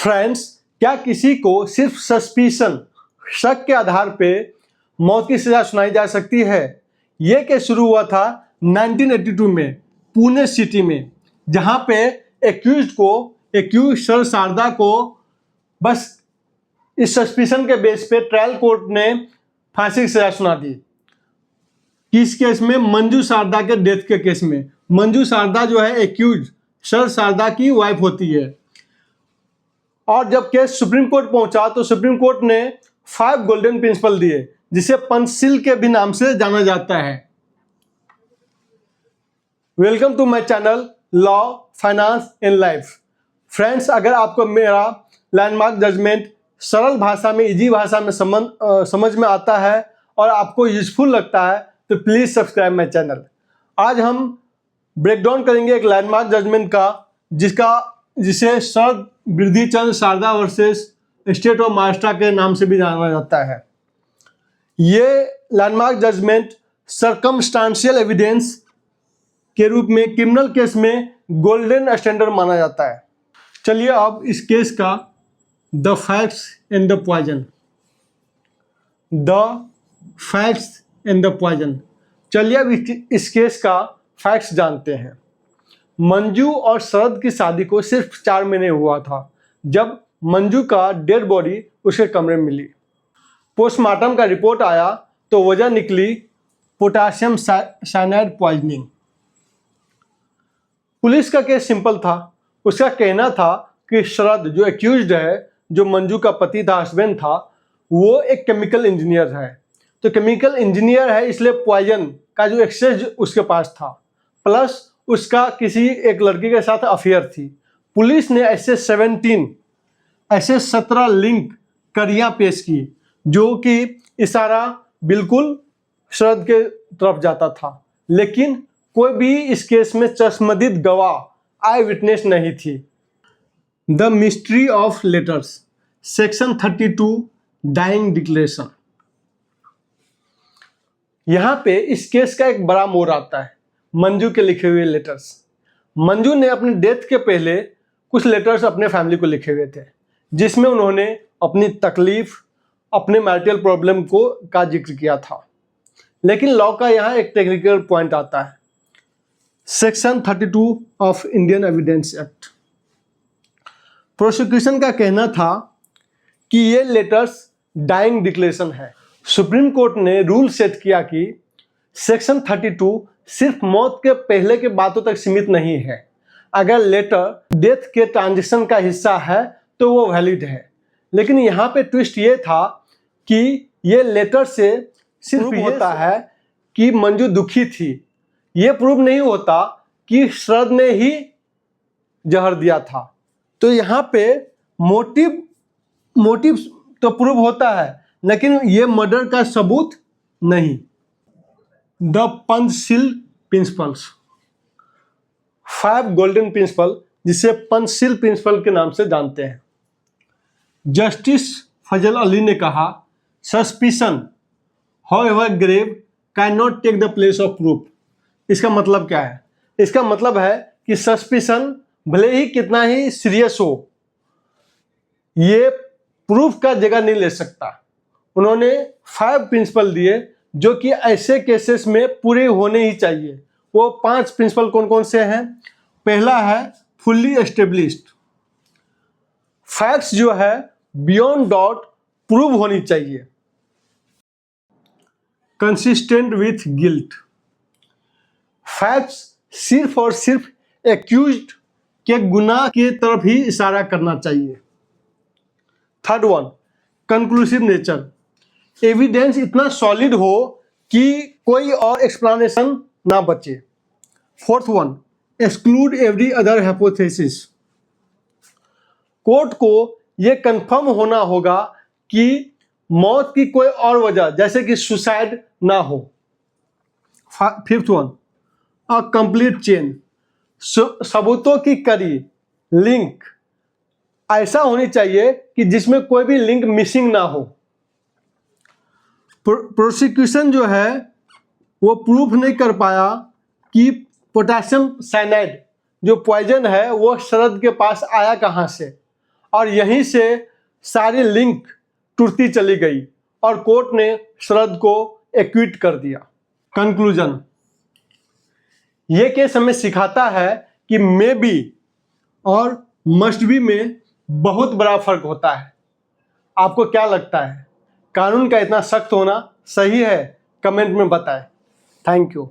Friends, क्या किसी को सिर्फ सस्पिशन शक के आधार पे मौत की सजा सुनाई जा सकती है? ये केस शुरू हुआ था 1982 में पुणे सिटी में, जहां पे एक्यूज सर शारदा को बस इस सस्पिशन के बेस पे ट्रायल कोर्ट ने फांसी की सजा सुना दी। किस केस में? मंजू शारदा के डेथ के केस में। मंजू शारदा जो है एक्यूज सर शारदा की वाइफ होती है। और जब केस सुप्रीम कोर्ट पहुंचा तो सुप्रीम कोर्ट ने 5 गोल्डन प्रिंसिपल दिए, जिसे पंचशील के भी नाम से जाना जाता है। Welcome to my channel law, finance and life. Friends, अगर आपको मेरा लैंडमार्क जजमेंट सरल भाषा में, इजी भाषा में समझ में आता है और आपको यूजफुल लगता है तो प्लीज सब्सक्राइब माय चैनल। आज हम ब्रेकडाउन करेंगे एक लैंडमार्क जजमेंट का, जिसे sir Birdhichand Sharda versus state of Maharashtra के नाम से भी जाना जाता है। ये लैंडमार्क जजमेंट सर्कमस्टांशियल एविडेंस के रूप में क्रिमिनल केस में गोल्डन स्टैंडर्ड माना जाता है। चलिए अब इस केस का the facts and the poison. चलिए अब इस केस का फैक्ट्स जानते हैं। मंजू और शरद की शादी को सिर्फ 4 महीने हुआ था जब मंजू का डेड बॉडी उसके कमरे में मिली। पोस्टमार्टम का रिपोर्ट आया तो वजह निकली पोटासियम साइनाइड पॉइजनिंग। पुलिस का केस सिंपल था। उसका कहना था कि शरद जो एक्यूज्ड है, जो मंजू का पति था, हस्बैंड था, वो एक केमिकल इंजीनियर है। तो केमिकल इंजीनियर है इसलिए पॉइजन का जो एक्सेस उसके पास था, प्लस उसका किसी एक लड़की के साथ अफेयर थी। पुलिस ने ऐसे 17 लिंक करियां पेश की, जो कि इशारा बिल्कुल शरद के तरफ जाता था, लेकिन कोई भी इस केस में चश्मदीद गवाह, आई विटनेस नहीं थी। The mystery of letters, section 32 dying declaration. यहां पे इस केस का एक बड़ा मोड़ आता है, मंजू के लिखे हुए लेटर्स। मंजू ने अपने डेथ के पहले कुछ लेटर्स अपने फैमिली को लिखे हुए थे, जिसमें उन्होंने अपनी तकलीफ, अपने मैरिटल प्रॉब्लम का जिक्र किया था। लेकिन लॉ का यहाँ एक टेक्निकल पॉइंट आता है, section 32 of Indian evidence act. Prosecution का कहना था कि ये लेटर्स डाइंग डिक्लेरेशन है। सुप्रीम कोर्ट ने रूल सेट किया कि सेक्शन 32 सिर्फ मौत के पहले के बातों तक सीमित नहीं है। अगर लेटर डेथ के ट्रांजेक्शन का हिस्सा है तो वो वैलिड है। लेकिन यहाँ पे ट्विस्ट ये था कि ये लेटर से सिर्फ होता है कि मंजू दुखी थी। ये प्रूव नहीं होता कि शरद ने ही जहर दिया था। तो यहाँ पे मोटिव तो प्रूव होता है, लेकिन ये मर्डर का सबूत नहीं। The Panchsheel principles, 5 golden principle, जिसे पंचशील प्रिंसिपल के नाम से जानते हैं। जस्टिस फजल अली ने कहा, suspicion however grave cannot take the place of proof. इसका मतलब क्या है? इसका मतलब है कि सस्पिशन भले ही कितना ही सीरियस हो, ये प्रूफ का जगह नहीं ले सकता। उन्होंने 5 प्रिंसिपल दिए जो कि ऐसे केसेस में पूरे होने ही चाहिए। वो 5 प्रिंसिपल कौन कौन से हैं? पहला है फुल्ली एस्टेब्लिश्ड, फैक्ट्स जो है बियॉन्ड डाउट प्रूव होनी चाहिए। कंसिस्टेंट विथ गिल्ट, फैक्ट्स सिर्फ और सिर्फ एक्यूज्ड के गुनाह की तरफ ही इशारा करना चाहिए। Third one, conclusive nature, evidence इतना सॉलिड हो कि कोई और एक्सप्लेनेशन ना बचे। Fourth one, exclude every other hypothesis, court को यह कंफर्म होना होगा कि मौत की कोई और वजह, जैसे कि सुसाइड, ना हो। Fifth one, a complete chain, सबूतों की कड़ी, लिंक ऐसा होनी चाहिए कि जिसमें कोई भी लिंक मिसिंग ना हो। प्रोसिक्यूशन जो है वो प्रूफ नहीं कर पाया कि पोटेशियम साइनाइड जो पॉइजन है वो शरद के पास आया कहाँ से, और यहीं से सारी लिंक टूटती चली गई और कोर्ट ने शरद को एक्विट कर दिया। कंक्लूजन, ये केस हमें सिखाता है कि मे बी और मस्ट बी में बहुत बड़ा फर्क होता है। आपको क्या लगता है, कानून का इतना सख्त होना सही है? कमेंट में बताएं। Thank you.